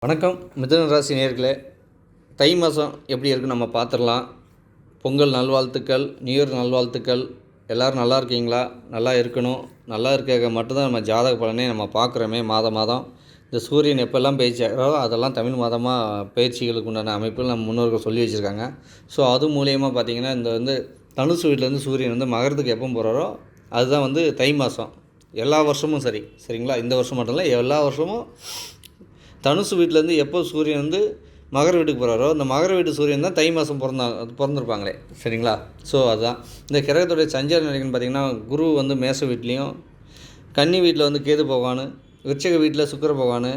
வணக்கம் மிதுன ராசி நேயர்களே. தை மாதம் எப்படி இருக்குன்னு நம்ம பார்த்துடலாம். பொங்கல் நல்வாழ்த்துக்கள், நியூ இயர் நல்வாழ்த்துக்கள். எல்லோரும் நல்லா இருக்கீங்களா? நல்லா இருக்கணும். நல்லா இருக்க மட்டும்தான் நம்ம ஜாதக பலனே நம்ம பார்க்குறோமே மாதம். இந்த சூரியன் எப்போல்லாம் பயிற்சி ஆகிறோ அதெல்லாம் தமிழ் மாதமாக பயிற்சிகளுக்கு உண்டான அமைப்பில் நம்ம முன்னோர்கள் சொல்லி வச்சுருக்காங்க. ஸோ அது மூலியமாக பார்த்திங்கன்னா இந்த தனுசு வீட்டிலேருந்து சூரியன் மகரத்துக்கு எப்போ போகிறாரோ அதுதான் தை மாதம். எல்லா வருஷமும் சரிங்களா? இந்த வருஷம் மட்டும் இல்லை, எல்லா வருஷமும் தனுசு வீட்டிலேருந்து எப்போ சூரியன் மகர வீட்டுக்கு போகிறாரோ அந்த மகர வீட்டு சூரியன் தான் தை மாதம் பிறந்திருப்பாங்களே, சரிங்களா? ஸோ அதுதான் இந்த கிரகத்துடைய சஞ்சார நிலைக்குன்னு பார்த்திங்கன்னா, குரு மேச வீட்லேயும், கன்னி வீட்டில் கேது பகவான், விருச்சிக வீட்டில் சுக்கிர பகவான்,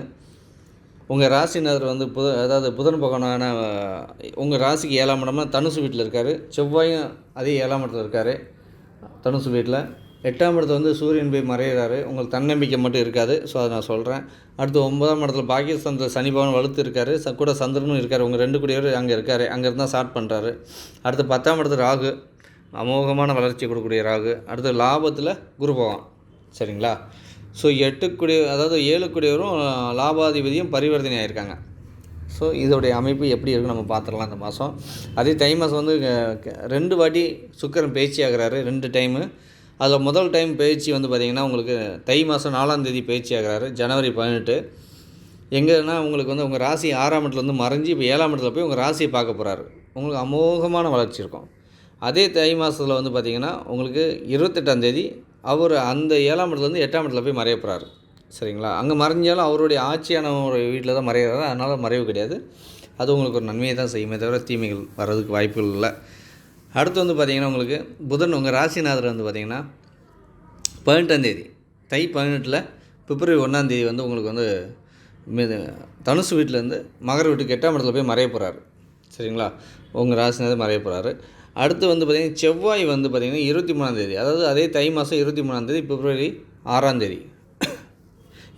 உங்கள் ராசிநாதர் அதாவது புதன் பகவானான உங்கள் ராசிக்கு 7ஆம் இடம்னா தனுசு வீட்டில் இருக்கார். செவ்வாயும் அதே 7ஆம் இடத்துல இருக்கார் தனுசு வீட்டில். 8ஆம் இடத்துல சூரியன் போய் மறைகிறாரு. உங்களுக்கு தன்னம்பிக்கை மட்டும் இருக்காது. ஸோ அதை நான் சொல்கிறேன். அடுத்து 9ஆம் இடத்துல பாகிஸ்தானத்தில் சனி பகவான் வலுத்து இருக்கார். கூட சந்திரனும் இருக்கார். உங்கள் 2 கூடியவர் அங்கே இருக்கார். அங்கே இருந்தால் ஸ்டார்ட் பண்ணுறாரு. அடுத்து 10ஆம் இடத்துல ராகு, அமோகமான வளர்ச்சி கொடுக்கக்கூடிய ராகு. அடுத்து லாபத்தில் குரு பகவான், சரிங்களா? ஸோ 8 கூடிய அதாவது 7 கூடியவரும் லாபாதிபதியும் பரிவர்த்தனை ஆகியிருக்காங்க. ஸோ இதோடைய அமைப்பு எப்படி இருக்குன்னு நம்ம பார்த்துடலாம் இந்த மாதம். அதே தை மாதம் 2 வாட்டி சுக்கிரன் பயிற்சி ஆகிறாரு, 2 டைமு. அதில் முதல் டைம் பயிற்சி பார்த்திங்கன்னா உங்களுக்கு தை மாதம் 4ஆம் தேதி பயிற்சி ஆகிறாரு, ஜனவரி 18. எங்கன்னா உங்களுக்கு உங்கள் ராசி 6ஆம் இடத்துலேருந்து மறைஞ்சி இப்போ 7ஆம் இடத்துல போய் உங்கள் ராசியை பார்க்க போகிறாரு. உங்களுக்கு அமோகமான வளர்ச்சி இருக்கும். அதே தை மாதத்தில் பார்த்திங்கன்னா உங்களுக்கு 28ஆம் தேதி அவர் அந்த 7ஆம் இடத்துலேருந்து 8ஆம் இடத்துல போய் மறைய போகிறாரு, சரிங்களா? அங்கே மறைஞ்சாலும் அவருடைய ஆட்சியான ஒரு வீட்டில் தான் மறைகிறாரு. அதனால் மறைவு கிடையாது. அது உங்களுக்கு ஒரு நன்மையை தான் செய்யுமே தவிர தீமைகள் வர்றதுக்கு வாய்ப்புகள் இல்லை. அடுத்து பார்த்திங்கன்னா உங்களுக்கு புதன் உங்கள் ராசிநாதர் பார்த்திங்கன்னா 18ஆம் தேதி தை 18 பிப்ரவரி 1ஆம் தேதி உங்களுக்கு தனுசு வீட்டிலேருந்து மகர வீட்டுக்கு 8ஆம் இடத்துல போய் மறைய போகிறாரு, சரிங்களா? உங்கள் ராசிநாதர் மறைய போகிறாரு. அடுத்து பார்த்திங்கன்னா செவ்வாய் பார்த்திங்கன்னா 23ஆம் தேதி, அதாவது அதே தை மாதம் 23ஆம் தேதி பிப்ரவரி 6ஆம் தேதி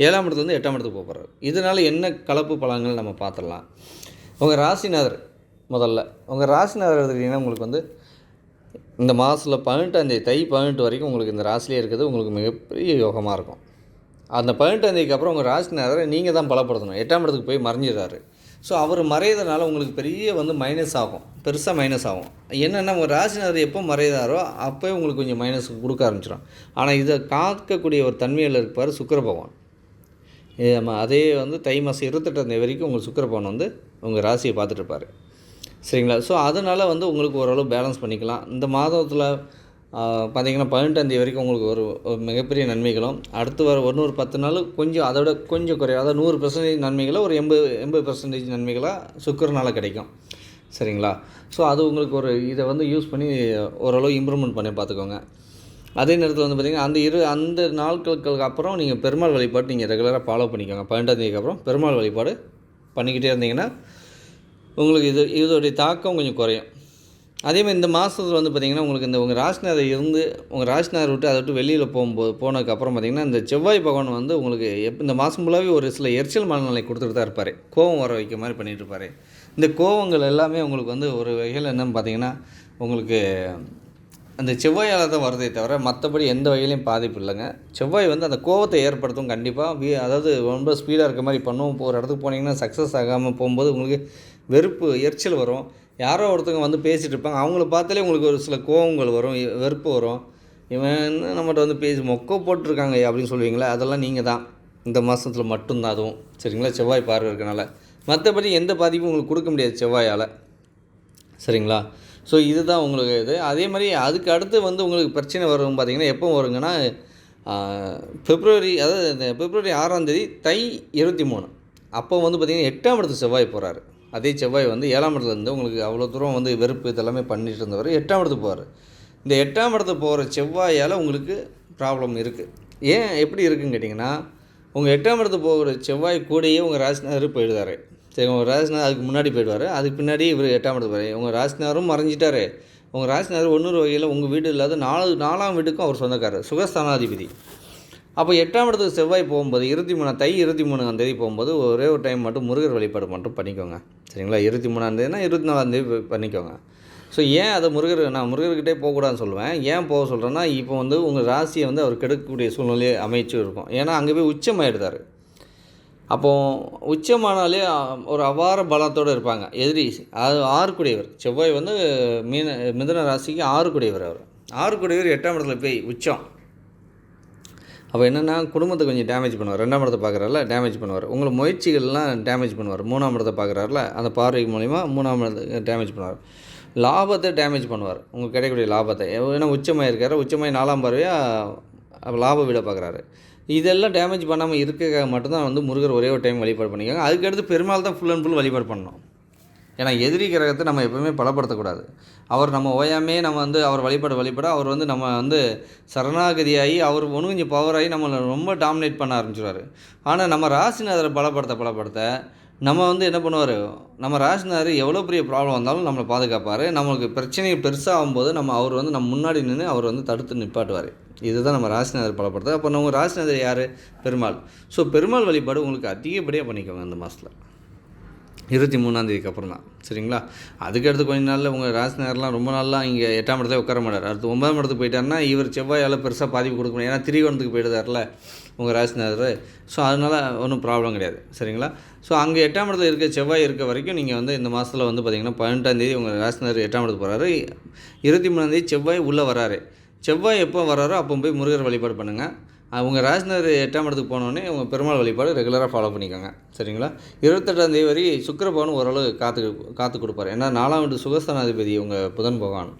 7ஆம் இடத்துலேருந்து 8ஆம் இடத்துக்கு போக போகிறார். இதனால் என்ன கலப்பு பலன்கள் நம்ம பார்த்துடலாம். உங்கள் ராசிநாதர் முதல்ல உங்கள் ராசிநாதர் எடுத்துக்கிட்டிங்கன்னா உங்களுக்கு இந்த மாதத்தில் 18ஆம் தேதி தை 18 வரைக்கும் உங்களுக்கு இந்த ராசிலே இருக்கிறது உங்களுக்கு மிகப்பெரிய யோகமாக இருக்கும். அந்த 18ஆம் தேதிக்கு அப்புறம் உங்கள் ராசிநாதரை நீங்கள் தான் பலப்படுத்தணும். 8ஆம் இடத்துக்கு போய் மறைஞ்சிடுறாரு. ஸோ அவர் மறையிறதுனால உங்களுக்கு பெரிய மைனஸ் ஆகும், பெருசாக மைனஸ் ஆகும். என்னென்னா உங்கள் ராசிநாதர் எப்போ மறையிறாரோ அப்போயே உங்களுக்கு கொஞ்சம் மைனஸ் கொடுக்க ஆரம்பிச்சிடும். ஆனால் இதை காக்கக்கூடிய ஒரு தன்மையில் இருப்பார் சுக்கிர பகவான். அதே தை மாதம் 28ஆம் தேதி வரைக்கும் உங்களுக்கு சுக்கிர பகவான் உங்கள் ராசியை பார்த்துட்ருப்பார், சரிங்களா? ஸோ அதனால் உங்களுக்கு ஓரளவு பேலன்ஸ் பண்ணிக்கலாம். இந்த மாதத்தில் பார்த்திங்கன்னா 18ஆம் தேதி வரைக்கும் உங்களுக்கு ஒரு மிகப்பெரிய நன்மைகளும், அடுத்து வர ஒரு 10 நாள் கொஞ்சம் அதோட கொஞ்சம் குறையும். அதாவது 100% நன்மைகளை ஒரு 80% நன்மைகளாக சுக்கிரனால் கிடைக்கும், சரிங்களா? ஸோ அது உங்களுக்கு ஒரு இதை யூஸ் பண்ணி ஓரளவு இம்ப்ரூவ்மெண்ட் பண்ணி பார்த்துக்கோங்க. அதே நேரத்தில் பார்த்திங்கன்னா அந்த நாட்களுக்கு அப்புறம் நீங்கள் பெருமாள் வழிபாடு நீங்கள் ரெகுலராக ஃபாலோ பண்ணிக்கோங்க. 18ஆம் தேதிக்கு அப்புறம் பெருமாள் வழிபாடு பண்ணிக்கிட்டே இருந்தீங்கன்னா உங்களுக்கு இதோடைய தாக்கம் கொஞ்சம் குறையும். அதேமாதிரி இந்த மாதத்தில் பார்த்திங்கன்னா உங்களுக்கு உங்கள் ராசிநாதர் உங்கள் ராசிநாதர் விட்டு அதை விட்டு வெளியில் போனதுக்கப்புறம் பார்த்திங்கன்னா இந்த செவ்வாய் பகவான் உங்களுக்கு இந்த மாதம் ஃபுல்லாகவே ஒரு சில எரிச்சல் மனநிலை கொடுத்துட்டு தான் இருப்பார். கோபம் வர வைக்க மாதிரி பண்ணிகிட்டு இருப்பார். இந்த கோபங்கள் எல்லாமே உங்களுக்கு ஒரு வகையில் என்னன்னு பார்த்திங்கன்னா உங்களுக்கு அந்த செவ்வாயால் தான் வருதே தவிர மற்றபடி எந்த வகையிலையும் பாதிப்பு இல்லைங்க. செவ்வாய் அந்த கோபத்தை ஏற்படுத்தும் கண்டிப்பாக. அதாவது ரொம்ப ஸ்பீடாக இருக்க மாதிரி பண்ணுவோம். இப்போ ஒரு இடத்துக்கு போனீங்கன்னா சக்ஸஸ் ஆகாமல் போகும்போது உங்களுக்கு வெறுப்பு, எரிச்சல் வரும். யாரோ ஒருத்தவங்க பேசிகிட்டு இருப்பாங்க, அவங்கள பார்த்தாலே உங்களுக்கு ஒரு சில கோபங்கள் வரும், வெறுப்பு வரும். இவன் நம்மகிட்ட பேசி மொக்க போட்டிருக்காங்க அப்படின்னு சொல்லுவீங்களா? அதெல்லாம் நீங்கள் தான் இந்த மாதத்தில் மட்டும்தான். அதுவும் சரிங்களா, செவ்வாய் பார்வை இருக்கனால. மற்றபடி எந்த பாதிப்பும் உங்களுக்கு கொடுக்க முடியாது செவ்வாயால், சரிங்களா? ஸோ இதுதான் உங்களுக்கு இது. அதே மாதிரி அதுக்கு அடுத்து உங்களுக்கு பிரச்சனை வரும் பார்த்திங்கன்னா எப்போ வருங்கன்னா பிப்ரவரி, அதாவது இந்த பிப்ரவரி 6ஆம் தேதி தை 23 அப்போ பார்த்திங்கன்னா 8ஆம் இடத்துக்கு செவ்வாய் போகிறாரு. அதே செவ்வாய் 7ஆம் இடத்துலேருந்து உங்களுக்கு அவ்வளோ தூரம் வெறுப்பு இதெல்லாமே பண்ணிட்டு இருந்தவர் 8ஆம் இடத்துக்கு போகிறார். இந்த 8ஆம் இடத்துக்கு போகிற செவ்வாயால் உங்களுக்கு ப்ராப்ளம் இருக்குது. ஏன் எப்படி இருக்குதுன்னு கேட்டிங்கன்னா, உங்கள் 8ஆம் இடத்துக்கு போகிற செவ்வாய் கூடயே உங்கள் ராசிநாதர் போயிடுவார். சரி, உங்கள் ராசிநாதர் அதுக்கு முன்னாடி போயிடுவார். அதுக்கு பின்னாடி இவர் 8ஆம் இடத்துக்கு போகிறார். உங்கள் ராசிநாதரும் மறைஞ்சிட்டார். உங்கள் ராசிநாதர் ஒன்னொரு வகையில் உங்கள் வீடு இல்லாத 4ஆம் வீட்டுக்கும் அவர் சொந்தக்காரர், சுகஸ்தானாதிபதி. அப்போ 8ஆம் இடத்துக்கு செவ்வாய் போகும்போது தை 23ஆம் தேதி போகும்போது ஒரே ஒரு டைம் மட்டும் முருகர் வழிபாடு மட்டும் பண்ணிக்கோங்க, சரிங்களா? 23ஆம் தேதினா 24ஆம் தேதி பண்ணிக்கோங்க. ஸோ ஏன் அதை நான் முருகர்கிட்டே போகக்கூடாதுன்னு சொல்லுவேன். ஏன் போக சொல்கிறேன்னா, இப்போ உங்கள் ராசியை அவர் கெடுக்கக்கூடிய சூழ்நிலையை அமைச்சு இருக்கும். ஏன்னா அங்கே போய் உச்சமாகிடுதார். அப்போது உச்சமானாலே ஒரு அபார பலத்தோடு இருப்பாங்க. எதிரி அது 6 செவ்வாய் வந்து மிதுன ராசிக்கு 6 அவர். 6 8ஆம் இடத்துல போய் உச்சம். அப்போ என்னென்னா குடும்பத்தை கொஞ்சம் டேமேஜ் பண்ணுவார். 2ஆம் இடத்தை பார்க்குறாருல டேமேஜ் பண்ணுவார். உங்களை முயற்சிகள்லாம் டேமேஜ் பண்ணுவார். 3ஆம் இடத்தை பார்க்குறாருல அந்த பார்வை மூலிமா 3ஆம் இடத்தை டேமேஜ் பண்ணுவார். லாபத்தை டேமேஜ் பண்ணுவார். உங்களுக்கு கிடைக்கக்கூடிய லாபத்தை ஏன்னா உச்சமாக இருக்கார். உச்சமாய் 4ஆம் பார்வையாக லாப வீடை பார்க்குறாரு. இதெல்லாம் டேமேஜ் பண்ணாமல் இருக்க மட்டும்தான் வந்து முருகர் ஒரே ஒரு டைம் வழிபாடு பண்ணிக்கோங்க. அதுக்கடுத்து பெருமாள் தான் ஃபுல் அண்ட் ஃபுல் வழிபாடு பண்ணணும். ஏன்னா எதிரி கிரகத்தை நம்ம எப்போவுமே பலப்படுத்தக்கூடாது. அவர் நம்ம ஓயாமே நம்ம வந்து அவர் வழிபட அவர் வந்து நம்ம வந்து சரணாகதியாகி அவர் ஒன்று கொஞ்சம் பவராகி நம்மளை ரொம்ப டாமினேட் பண்ண ஆரம்பிச்சிடுவார். ஆனால் நம்ம ராசிநாதரை பலப்படுத்த நம்ம வந்து என்ன பண்ணுவார், நம்ம ராசிநாதர் எவ்வளோ பெரிய ப்ராப்ளம் வந்தாலும் நம்மளை பாதுகாப்பார். நம்மளுக்கு பிரச்சனைகள் பெருசாகும்போது அவர் வந்து நம்ம முன்னாடி நின்று அவர் வந்து தடுத்து நிப்பாட்டுவார். இதுதான் நம்ம ராசிநாதர் பலப்படுத்துறது. அப்போ நம்ம ராசிநாதர் யார்? பெருமாள். ஸோ பெருமாள் வழிபாடு உங்களுக்கு அதிகப்படியாக பண்ணிக்கோங்க இந்த மாதத்தில் 23ஆம் தேதிக்கு அப்புறம் தான். சரிங்களா? அதுக்கடுத்து கொஞ்ச நாளில் உங்கள் ராசிநாதர்லாம் ரொம்ப நாள்லாம் இங்கே 8ஆம் இடத்துல உட்கார மாட்டார். அடுத்து 9ஆம் இடத்துக்கு போயிட்டாருன்னா இவர் செவ்வாயால் பெருசாக பாதிப்பு கொடுக்க முடியும். ஏன்னா திரிகோணத்துக்கு போயிடுதார்ல உங்கள் ராசிநாதர். ஸோ அதனால் ஒன்றும் ப்ராப்ளம் கிடையாது. சரிங்களா? ஸோ அங்கே 8ஆம் இடத்துல இருக்க செவ்வாய் இருக்க வரைக்கும் நீங்கள் வந்து இந்த மாதத்தில் வந்து பார்த்திங்கன்னா 18ஆம் தேதி உங்கள் ராசிநாதர் 8ஆம் இடத்துக்கு போகிறாரு. 23ஆம் தேதி செவ்வாய் உள்ளே வராரு. செவ்வாய் எப்போ வராரோ அப்போ போய் முருகர் வழிபாடு பண்ணுங்கள். அவங்க ராசிநாதர் 8ஆம் இடத்துக்கு போனோடனே உங்கள் பெருமாள் வழிபாடு ரெகுலராக ஃபாலோ பண்ணிக்கோங்க. சரிங்களா? 28ஆம் தேதி வரை சுக்கிரபகவான் ஓரளவு காத்து கொடுப்பார். ஏன்னா 4ஆம் வீட்டு சுகஸ்தானாதிபதி உங்கள் புதன் பகவான்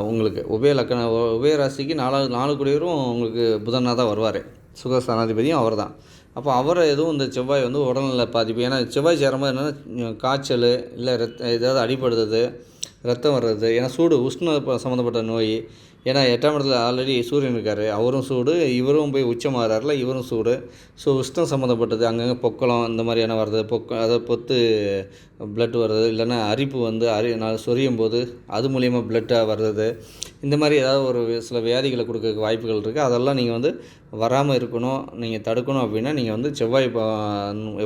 உங்களுக்கு உபய ராசிக்கு 4 குடியரும் உங்களுக்கு புதனாக தான் வருவார். சுகஸ்தானாதிபதியும் அவர் தான். அப்போ அவரை எதுவும் இந்த செவ்வாய் வந்து உடல்நல பாதிப்பு. ஏன்னா செவ்வாய் சேரும்போது என்னென்னா காய்ச்சல் இல்லை ஏதாவது அடிபடுறது, ரத்தம் வர்றது. ஏன்னா சூடு உஷ்ண சம்மந்தப்பட்ட நோய். ஏன்னா 8ஆம் இடத்துல ஆல்ரெடி சூரியன் இருக்கார். அவரும் சூடு, இவரும் போய் உச்சமாகறாருல இவரும் சூடு. ஸோ உஷ்ணம் சம்மந்தப்பட்டது அங்கங்கே பொக்களம் இந்த மாதிரியான வர்றது, அதாவது பொத்து பிளட் வர்றது, இல்லைன்னா அரிப்பு வந்து சொரியும் போது அது மூலியமாக பிளட்டாக வர்றது. இந்த மாதிரி ஏதாவது ஒரு சில வியாதிகளை கொடுக்க வாய்ப்புகள் இருக்குது. அதெல்லாம் நீங்கள் வந்து வராமல் இருக்கணும், நீங்கள் தடுக்கணும் அப்படின்னா நீங்கள் வந்து செவ்வாய்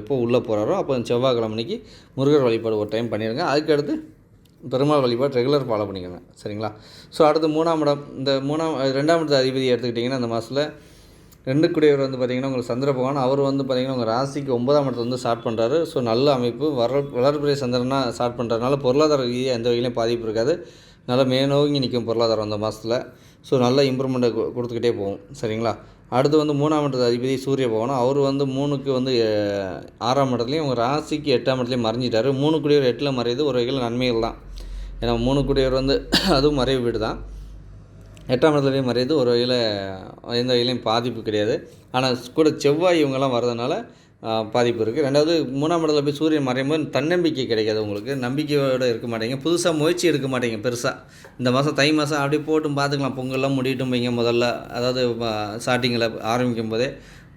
எப்போ உள்ளே போகிறாரோ அப்போ செவ்வாய்க்கிழமைக்கு முருகர் வழிபாடு ஒரு டைம் பண்ணிடுங்க. அதுக்கடுத்து பெருமாள் வழிபாடு ரெகுலர் ஃபாலோ பண்ணிக்கோங்க. சரிங்களா? ஸோ அடுத்து 3ஆம் இடம், இந்த 2ஆம் இடத்து அதிபதி எடுத்துக்கிட்டிங்கன்னா இந்த மாதத்தில் 2 குடியவர் வந்து பார்த்திங்கன்னா உங்களுக்கு சந்திர பகவான். அவர் வந்து பார்த்திங்கன்னா உங்கள் ராசிக்கு 9ஆம் இடத்துல வந்து ஸ்டார்ட் பண்ணுறாரு. ஸோ நல்ல அமைப்பு. வளர்பிறை சந்திரனாக ஸ்டார்ட் பண்ணுறதுனால பொருளாதார ரீதியாக எந்த வகையிலையும் பாதிப்பு இருக்காது. நல்லா மேலோங்கி நிற்கும் பொருளாதாரம் அந்த மாதத்தில். ஸோ நல்ல இம்ப்ரூவ்மெண்ட்டை கொடுத்துக்கிட்டே போகும். சரிங்களா? அடுத்து வந்து 3ஆம் இடத்து அதிபதி சூரிய பகவான். அவர் வந்து 3க்கு வந்து 6ஆம் இடத்துலையும் உங்கள் ராசிக்கு 8ஆம் இடத்துலையும் மறைஞ்சிட்டார். 3 குடியவர் 8ல் மறையுது ஒரு வகையில் நன்மைகள் தான். ஏன்னா 3 குடியவர் வந்து அதுவும் மறைவு வீடு தான். 8ஆம் இடத்துலையும் மறையுது ஒரு வகையில் எந்த வகையிலையும் பாதிப்பு கிடையாது. ஆனால் கூட செவ்வாய் இவங்கெல்லாம் வர்றதுனால பாதிப்பு இருக்குது. ரெண்டாவது 3ஆம் இடத்துல போய் சூரியன் மறையும் போது தன்னம்பிக்கை கிடைக்காது. உங்களுக்கு நம்பிக்கையோடு இருக்க மாட்டேங்க, புதுசாக முயற்சி எடுக்க மாட்டேங்க பெருசாக. இந்த மாதம் தை மாதம் அப்படியே போட்டும் பார்த்துக்கலாம். பொங்கல்லாம் முடியட்டும் வைங்க முதல்ல, அதாவது ஸ்டார்டிங்கில் ஆரம்பிக்கும் போதே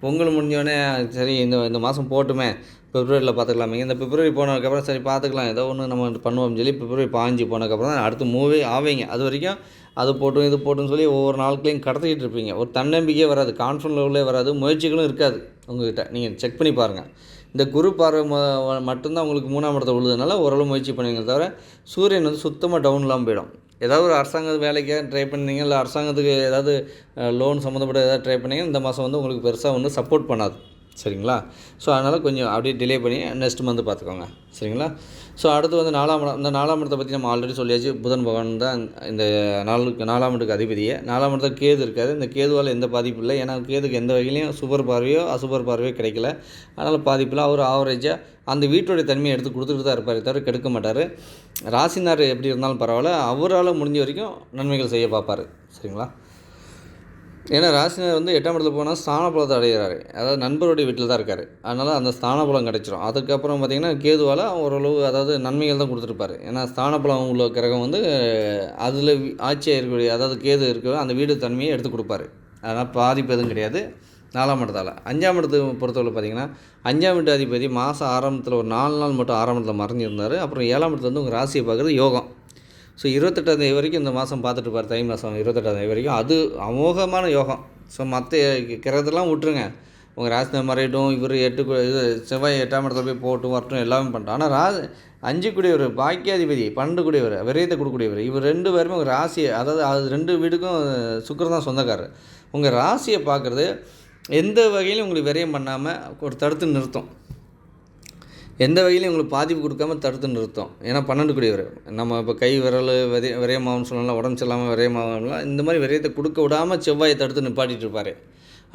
பொங்கல் முடிஞ்சோடனே சரி இந்த மாதம் போட்டுமே பிப்ரவரியில் பார்த்துக்கலாமே. இந்த பிப்ரவரி போனதுக்கப்புறம் சரி பார்த்துக்கலாம் ஏதோ ஒன்று நம்ம பண்ணுவோம்னு சொல்லி பிப்ரவரி 15 போனதுக்கப்புறம் தான் அடுத்து மூவே ஆவீங்க. அது வரைக்கும் அது போட்டும் இது போட்டுன்னு சொல்லி ஒவ்வொரு நாட்களையும் கடத்திக்கிட்டு இருப்பீங்க. ஒரு தன்னம்பிக்கையே வராது, கான்ஃபிடன்ட் லெவலே வராது, முயற்சிகளும் இருக்காது உங்கள்கிட்ட. நீங்கள் செக் பண்ணி பாருங்கள். இந்த குரு பார்வை மட்டும்தான் உங்களுக்கு 3ஆம் இடத்துல விழுதுனால ஓரளவு முயற்சி பண்ணுவீங்க. தவிர சூரியன் வந்து சுத்தமாக டவுன் இல்லாமல் போயிடும். ஏதாவது ஒரு அரசாங்க வேலைக்காக ட்ரை பண்ணீங்க, இல்லை அரசாங்கத்துக்கு ஏதாவது லோன் சம்மந்தப்பட்ட ஏதாவது ட்ரை பண்ணீங்க, இந்த மாதம் வந்து உங்களுக்கு பெருசாக ஒன்றும் சப்போர்ட் பண்ணாது. சரிங்களா? ஸோ அதனால் கொஞ்சம் அப்படியே டிலே பண்ணி நெக்ஸ்ட் மந்த் பார்த்துக்கோங்க. சரிங்களா? ஸோ அடுத்து வந்து 4ஆம் இடம். இந்த 4ஆம் இடத்தை பற்றி நம்ம ஆல்ரெடி சொல்லியாச்சு. புதன் பகவான் தான் இந்த 4ஆம் இடத்துக்கு அதிபதியே. 4ஆம் இடத்துல கேது இருக்காது. இந்த கேதுவால் எந்த பாதிப்பு இல்லை. ஏன்னா கேதுக்கு எந்த வகையிலையும் சுபர் பார்வையோ அசுபர் பார்வையோ கிடைக்கல. அதனால் பாதிப்பில் அவர் ஆவரேஜாக அந்த வீட்டுடைய தன்மையை எடுத்து கொடுத்துட்டு தான் இருப்பார், தவிர கெடுக்க மாட்டார். ராசினார் எப்படி இருந்தாலும் பரவாயில்ல, அவரால் முடிஞ்ச வரைக்கும் நன்மைகள் செய்ய பார்ப்பார். சரிங்களா? ஏன்னா ராசினார் வந்து 8ஆம் இடத்துல போனால் ஸ்தானபலத்தை அடைகிறாரு. அதாவது நண்பருடைய வீட்டில் தான் இருக்கார். அதனால் அந்த ஸ்தானபலம் கிடச்சிரும். அதுக்கப்புறம் பார்த்திங்கன்னா கேதுவால் ஓரளவு அதாவது நன்மைகள் தான் கொடுத்துருப்பாரு. ஏன்னா ஸ்தானபலம் உள்ள கிரகம் வந்து அதில் ஆட்சியாக இருக்கக்கூடிய அதாவது கேது இருக்க அந்த வீடு தன்மையை எடுத்து கொடுப்பாரு. அதனால் பாதிப்பு எதுவும் கிடையாது 4ஆம் இடத்தால். 5ஆம் இடத்தை பொறுத்தவரை பார்த்திங்கன்னா 5ஆம் வீட்டு அதிபதி மாதம் ஆரம்பத்தில் ஒரு 4 நாள் மட்டும் 6ஆம் இடத்துல மறைஞ்சிருந்தார். அப்புறம் 7ஆம் இடத்துல வந்து உங்கள் ராசியை பார்க்குறது யோகம். ஸோ 28ஆம் தேதி வரைக்கும் இந்த மாதம் பார்த்துட்டு இருப்பார். தை மாதம் 28ஆம் தேதி வரைக்கும் அது அமோகமான யோகம். ஸோ மற்ற கிரகத்தெல்லாம் விட்டுருங்க, உங்கள் ராசினை மறையட்டும், இவர் இது செவ்வாய் 8ஆம் இடத்துல போய் போட்டும் வரட்டும் எல்லாமே பண்ணிட்டோம். ஆனால் 5 கூடியவர் பாக்கியாதிபதி 12 கூடியவர் விரயத்தை கொடுக்கக்கூடியவர் இவர் 2 பேருமே உங்கள் ராசியை அதாவது அது 2 வீடுக்கும் சுக்கிரன் தான் சொந்தக்காரர். உங்கள் ராசியை பார்க்குறது எந்த வகையிலும் உங்களுக்கு விரயம் பண்ணாமல் ஒரு தடுத்து நிறுத்தும். எந்த வகையிலையும் உங்களுக்கு பாதிப்பு கொடுக்காம தடுத்து நிறுத்தும். ஏன்னா 12 கூடியவர். நம்ம இப்போ கை விரல் விரயமாகும்னு சொல்லலாம், உடம்பு சரியில்லாமல் விரயமாகலாம். இந்த மாதிரி விரயத்தை கொடுக்க விடாமல் செவ்வாயை தடுத்து நிப்பாட்டிட்டு இருப்பார்.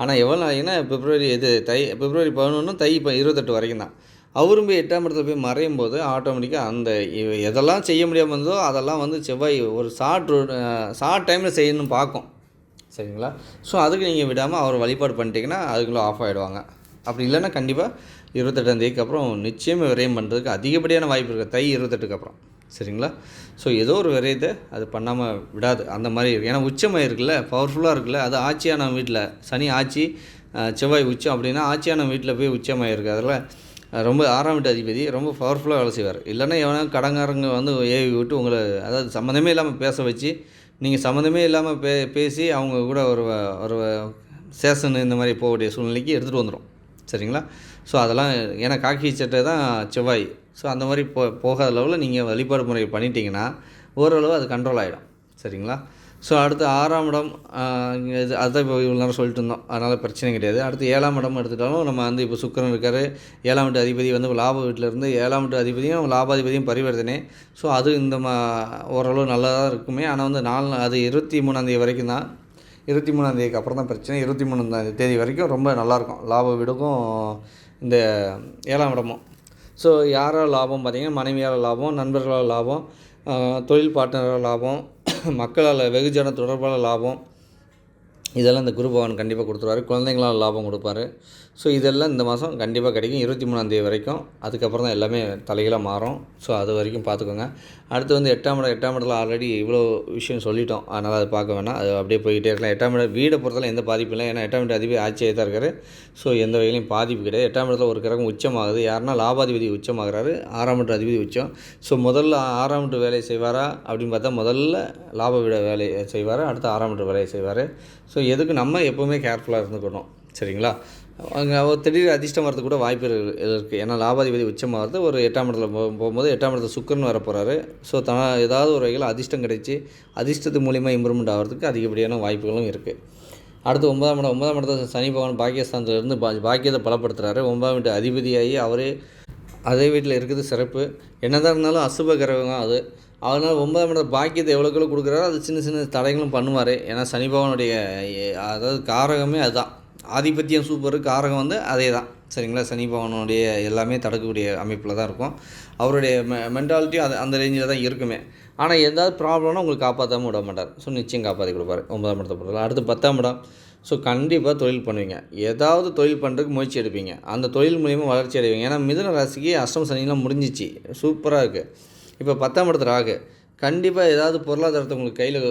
ஆனால் எவ்வளோ நாளைக்குன்னா பிப்ரவரி 11 தை இப்போ 28 வரைக்கும் தான். அவரும் போய் 8ஆம் இடத்துல போய் மறையும் போது ஆட்டோமேட்டிக்காக அந்த எதெல்லாம் செய்ய முடியாமல் இருந்ததோ அதெல்லாம் வந்து செவ்வாய் ஒரு ஷார்ட் டைமில் செய்யணும்னு பார்க்கும். சரிங்களா? ஸோ அதுக்கு நீங்கள் விடாமல் அவர் வழிபாடு பண்ணிட்டீங்கன்னா அதுக்குள்ளே ஆஃப் ஆகிடுவாங்க. அப்படி இல்லைன்னா கண்டிப்பாக 28ஆம் தேதிக்கு அப்புறம் நிச்சயமாக விரயம் பண்ணுறதுக்கு அதிகப்படியான வாய்ப்பு இருக்குது, தை 28க்கு அப்புறம். சரிங்களா? ஸோ ஏதோ ஒரு விரயத்தை அது பண்ணாமல் விடாது. அந்த மாதிரி இருக்குது. ஏன்னா உச்சமாக இருக்குல்ல, பவர்ஃபுல்லாக இருக்குல்ல, அது ஆட்சியான வீட்டில் சனி ஆட்சி, செவ்வாய் உச்சம் அப்படின்னா ஆட்சியான வீட்டில் போய் உச்சமாக இருக்குது. அதில் ரொம்ப 6ஆம் வீட்டு அதிபதி ரொம்ப பவர்ஃபுல்லாக வேலை செய்வார். இல்லைன்னா எவனா கடங்காரங்க வந்து ஏவி விட்டு உங்களை அதாவது சம்மந்தமே இல்லாமல் பேச வச்சு, நீங்கள் சம்மந்தமே இல்லாமல் பேசி அவங்க கூட ஒரு சேஷன் இந்த மாதிரி போகக்கூடிய சூழ்நிலைக்கு எடுத்துகிட்டு வந்துடும். சரிங்களா? ஸோ அதெல்லாம் ஏன்னா காக்கி சட்டை தான் செவ்வாய். ஸோ அந்த மாதிரி போகாத அளவில் நீங்கள் வழிபாடு முறை பண்ணிட்டீங்கன்னா ஓரளவு அது கண்ட்ரோல் ஆகிடும். சரிங்களா? ஸோ அடுத்து 6ஆம் இடம், அதுதான் இப்போ இவ்வளோ நேரம் சொல்லிட்டு இருந்தோம், அதனால் பிரச்சனை கிடையாது. அடுத்து 7ஆம் இடம் எடுத்துட்டாலும் நம்ம வந்து இப்போ சுக்கிரன் இருக்கார், 7ஆம் வீட்டு அதிபதி வந்து லாப வீட்டிலேருந்து 7ஆம் வீட்டு அதிபதியும் லாபாதிபதியும் பரிவர்த்தனை. ஸோ அது ஓரளவு நல்லா தான் இருக்குமே. ஆனால் வந்து அது 23ஆம் தேதி வரைக்கும் தான். 23ஆம் தேதிக்கு அப்புறம் தான் பிரச்சனை. 23ஆம் தேதி வரைக்கும் ரொம்ப நல்லாயிருக்கும், லாப வீடுக்கும் இந்த 7ஆம் இடமும். ஸோ யாரால் லாபம் பார்த்திங்கன்னா மனைவியால் லாபம், நண்பர்களால் லாபம், தொழில் பார்ட்னரால் லாபம், மக்களால் வெகுஜன தொடர்பால் லாபம், இதெல்லாம் இந்த குரு பகவான் கண்டிப்பாக கொடுத்துருவாரு. குழந்தைங்களால் லாபம் கொடுப்பாரு. ஸோ இதெல்லாம் இந்த மாதம் கண்டிப்பாக கிடைக்கும் 23ஆம் தேதி வரைக்கும். அதுக்கப்புறம் தான் எல்லாமே தலைகளாக மாறும். ஸோ அது வரைக்கும் பார்த்துக்கோங்க. அடுத்து வந்து 8ஆம் இடத்துல ஆல்ரெடி இவ்வளோ விஷயம் சொல்லிட்டோம், அதனால் அதை பார்க்க வேணாம், அது அப்படியே போய்கிட்டே இருக்கலாம். 8ஆம் இடம் வீடை பொறுத்தவரை எந்த பாதிப்பும் இல்லை. ஏன்னா 8ஆம் இடம் அதிபதி ஆட்சியாக தான் இருக்கார். ஸோ எந்த வகையிலையும் பாதிப்பு கிடையாது. 8ஆம் இடத்துல ஒரு கிரகம் உச்சமாகுது. யாருன்னா லாபாதிபதி உச்சமாகிறாரு, 6ஆம் இடம் அதிபதி உச்சம். ஸோ முதல்ல 6ஆம் இடம் வேலையை செய்வாரா அப்படின்னு பார்த்தா முதல்ல லாப வீட வேலையை செய்வார், அடுத்து 6ஆம் இடம் வேலையை செய்வார். ஸோ எதுக்கு நம்ம எப்போவுமே கேர்ஃபுல்லாக இருந்துக்கணும். சரிங்களா? அங்கே திடீர் அதிர்ஷ்டம் வரது கூட வாய்ப்பு இருக்குது. ஏன்னா லாபாதிபதி உச்சமாகிறது ஒரு 8ஆம் இடத்துல போகும்போது 8ஆம் இடத்துல சுக்கிரன் வர போகிறாரு. ஸோ ஏதாவது ஒரு வகையில் அதிர்ஷ்டம் கிடைச்சி அதிர்ஷ்டத்து மூலிமா இம்ப்ரூவ்மெண்ட் ஆகிறதுக்கு அதிகப்படியான வாய்ப்புகளும் இருக்குது. அடுத்து 9ஆம் இடத்துல சனி பகவான் பாக்கியஸ்தானத்துலேருந்து பாக்கியத்தை பலப்படுத்துகிறாரு. 9ஆம் வீட்டு அதிபதியாகி அவரே அதே வீட்டில் இருக்குது சிறப்பு. என்னதான் இருந்தாலும் அசுப கிரகம் அது. அதனால் 9ஆம் இடத்துல பாக்கியத்தை எவ்வளோக்குள்ள கொடுக்குறாரோ அது சின்ன சின்ன தடைகளும் பண்ணுவார். ஏன்னா சனி பகவானுடைய அதாவது காரகமே அதுதான். ஆதிபத்தியம் சூப்பர், காரகம் வந்து அதே தான். சரிங்களா? சனி பகவானுடைய எல்லாமே தடுக்கக்கூடிய அமைப்பில் தான் இருக்கும். அவருடைய மென்டாலிட்டியும் அந்த ரேஞ்சில் தான் இருக்குமே. ஆனால் ஏதாவது ப்ராப்ளம்னா உங்களுக்கு காப்பாற்றாமல் விட மாட்டார். ஸோ நிச்சயம் காப்பாற்றி கொடுப்பார் 9ஆம் இடத்தை பொறுத்தவரை. அடுத்து 10ஆம் இடம். ஸோ கண்டிப்பாக தொழில் பண்ணுவீங்க, ஏதாவது தொழில் பண்ணுறதுக்கு முயற்சி எடுப்பீங்க, அந்த தொழில் மூலிமா வளர்ச்சி அடைவீங்க. ஏன்னா மிதுன ராசிக்கு அஷ்டம சனிலாம் முடிஞ்சிச்சு, சூப்பராக இருக்குது. இப்போ 10ஆம் இடத்துல ராகு, கண்டிப்பாக ஏதாவது பொருளாதாரத்தை உங்களுக்கு கையில்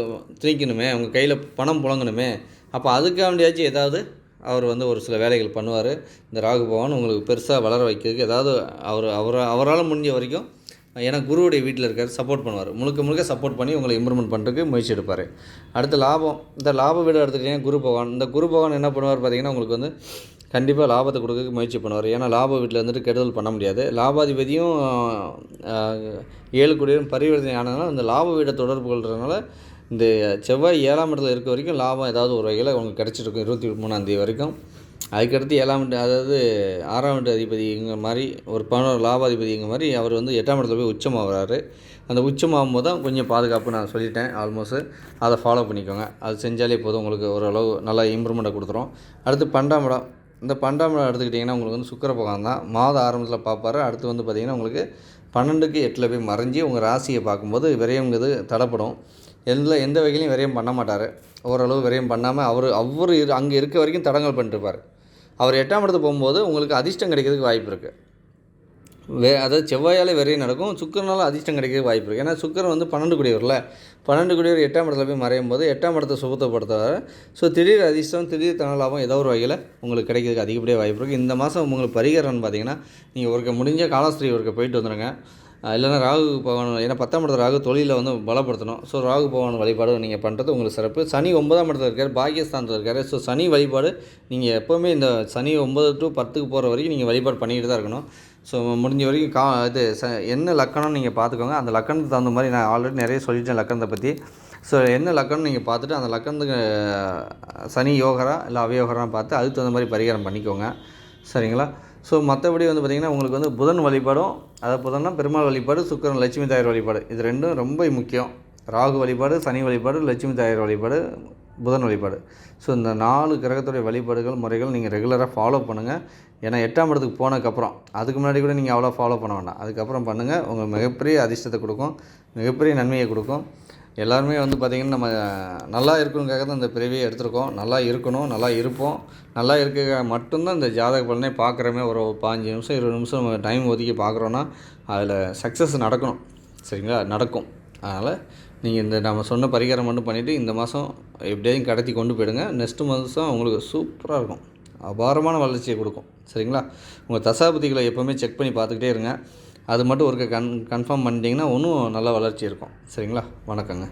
திணிக்கணுமே, உங்கள் கையில் பணம் புழங்கணுமே. அப்போ அதுக்காண்டியாச்சும் ஏதாவது அவர் வந்து ஒரு சில வேலைகள் பண்ணுவார். இந்த ராகு பகவான் உங்களுக்கு பெருசாக வளர வைக்கிறதுக்கு ஏதாவது அவரால் முடிஞ்ச வரைக்கும், ஏன்னா குருவுடைய வீட்டில் இருக்கார், சப்போர்ட் பண்ணுவார். முழுக்க சப்போர்ட் பண்ணி உங்களை இம்ப்ரூவ்மெண்ட் பண்ணுறதுக்கு முயற்சி எடுப்பார். அடுத்து லாபம். இந்த லாப வீடு எடுத்துக்கிட்டிங்கன்னா குரு பகவான். இந்த குரு பகவான் என்ன பண்ணுவார் பார்த்திங்கன்னா உங்களுக்கு வந்து கண்டிப்பாக லாபத்தை கொடுக்கறதுக்கு முயற்சி பண்ணுவார். ஏன்னா லாப வீட்டில் இருந்துட்டு கெடுதல் பண்ண முடியாது. லாபாதிபதியும் 7 கூடியும் பரிவர்த்தனை ஆனதுனால இந்த லாப வீடை தொடர்பு கொள்கிறதுனால இந்த செவ்வாய் 7ஆம் இடத்துல இருக்க வரைக்கும் லாபம் ஏதாவது ஒரு வகையில் உங்களுக்கு கிடச்சிருக்கும் 23ஆம் தேதி வரைக்கும். அதுக்கடுத்து 7ஆம் வீட்டு அதாவது 6ஆம் வீட்டு அதிபதிங்கிற மாதிரி ஒரு 11 லாபாதிபதிங்கிற மாதிரி அவர் வந்து 8ஆம் இடத்துல போய் உச்சமாகிறாரு. அந்த உச்சமாகும் போது தான் கொஞ்சம் பாதுகாப்பு நான் சொல்லிட்டேன் ஆல்மோஸ்ட். அதை ஃபாலோ பண்ணிக்கோங்க. அது செஞ்சாலே போதும், உங்களுக்கு ஓரளவு நல்லா இம்ப்ரூவ்மெண்ட்டை கொடுத்துரும். அடுத்து 12ஆம் இடம். இந்த 12ஆம் இடம் எடுத்துக்கிட்டிங்கன்னா உங்களுக்கு வந்து சுக்கிர பகவான் தான் மாத ஆரம்பத்தில் பார்ப்பார். அடுத்து வந்து பார்த்திங்கன்னா உங்களுக்கு 12க்கு 8ல் போய் மறைஞ்சி உங்கள் ராசியை பார்க்கும்போது விரயங்கிறது தடைப்படும். எந்த வகையிலையும் விரயம் பண்ண மாட்டார். ஓரளவு விரயம் பண்ணாமல் அவர் அங்கே இருக்க வரைக்கும் தடங்கல் பண்ணிட்டுருப்பார். அவர் 8ஆம் இடத்துக்கு போகும்போது உங்களுக்கு அதிர்ஷ்டம் கிடைக்கிறதுக்கு வாய்ப்பு இருக்குது. அதாவது செவ்வாயால் விரயம் நடக்கும், சுக்கிரனால் அதிர்ஷ்டம் கிடைக்கிறதுக்கு வாய்ப்பு இருக்குது. ஏன்னா சுக்கிரன் வந்து 12 கூடியவரில் 12 கூடியவர் 8ஆம் இடத்துல போய் மறையும் போது 8ஆம் இடத்தை சுபத்தப்படுத்துவார். ஸோ திடீர் அதிர்ஷ்டம், திடீர் தனலாபம் ஏதோ ஒரு வகையில் உங்களுக்கு கிடைக்கிறதுக்கு அதிகப்படியாக வாய்ப்பு இருக்குது. இந்த மாதம் உங்களுக்கு பரிகாரம்னு பார்த்தீங்கன்னா நீங்கள் ஒருக்க முடிஞ்ச காலாஸ்திரி ஒருக்க போயிட்டு வந்துடுங்க. இல்லைனா ராகு பகவான், ஏன்னா 10ஆம் இடத்துல ராகு தொழிலில் வந்து பலப்படுத்தணும். ஸோ ராகு பகவான் வழிபாடு நீங்கள் பண்ணுறது உங்களுக்கு சிறப்பு. சனி 9ஆம் இடத்துல இருக்கார், பாக்கியஸ்தானத்தில் இருக்கார். ஸோ சனி வழிபாடு நீங்கள் எப்போவுமே இந்த சனி 9 to 10க்கு போகிற வரைக்கும் நீங்கள் வழிபாடு பண்ணிக்கிட்டு தான் இருக்கணும். ஸோ முடிஞ்ச வரைக்கும் என்ன லக்கணம்னு நீங்கள் பார்த்துக்கோங்க. அந்த லக்கணத்துக்கு தகுந்த மாதிரி நான் ஆல்ரெடி நிறைய சொல்லிட்டேன் லக்கணத்தை பற்றி. ஸோ என்ன லக்கணம் நீங்கள் பார்த்துட்டு அந்த லக்கணத்துக்கு சனி யோகரா இல்லை அவயோகரான்னு பார்த்து அதுக்கு தகுந்த மாதிரி பரிகாரம் பண்ணிக்கோங்க. சரிங்களா? ஸோ மற்றபடி வந்து பார்த்திங்கன்னா உங்களுக்கு வந்து புதன் வழிபாடும், அதாவது புதன்னா பெருமாள் வழிபாடு, சுக்கிரன் லட்சுமி தாயார் வழிபாடு, இது ரெண்டும் ரொம்ப முக்கியம். ராகு வழிபாடு, சனி வழிபாடு, லட்சுமி தாயார் வழிபாடு, புதன் வழிபாடு. ஸோ இந்த 4 கிரகத்துடைய வழிபாடுகள் முறைகள் நீங்கள் ரெகுலராக ஃபாலோ பண்ணுங்கள். ஏன்னா 8ஆம் இடத்துக்கு போனதுக்கப்புறம், அதுக்கு முன்னாடி கூட நீங்கள் அவ்வளோ ஃபாலோ பண்ண வேண்டாம். அதுக்கப்புறம் பண்ணுங்கள். உங்களுக்கு மிகப்பெரிய அதிர்ஷ்டத்தை கொடுக்கும், மிகப்பெரிய நன்மையை கொடுக்கும். எல்லாருமே வந்து பார்த்திங்கன்னா நம்ம நல்லா இருக்கணுங்காக தான் இந்த பிறவியை எடுத்திருக்கோம். நல்லா இருக்கணும், நல்லா இருப்போம். நல்லா இருக்க மட்டும்தான் இந்த ஜாதக பலனே பார்க்குறோமே. ஒரு 15 நிமிஷம் 20 நிமிஷம் நம்ம டைம் ஒதுக்கி பார்க்குறோன்னா அதில் சக்ஸஸ் நடக்கணும். சரிங்களா? நடக்கும். அதனால் நீங்கள் இந்த நம்ம சொன்ன பரிகாரம் மட்டும் பண்ணிவிட்டு இந்த மாதம் எப்படியாவது கடத்தி கொண்டு போயிடுங்க. நெக்ஸ்ட்டு மாதம் உங்களுக்கு சூப்பராக இருக்கும், அபாரமான வளர்ச்சியை கொடுக்கும். சரிங்களா? உங்கள் தசாபதிகளை எப்போவுமே செக் பண்ணி பார்த்துக்கிட்டே இருங்க. அது மட்டும் ஒருக்க கன்ஃபார்ம் பண்ணிட்டீங்கன்னா இன்னும் நல்ல வளர்ச்சி இருக்கும். சரிங்களா? வணக்கங்க.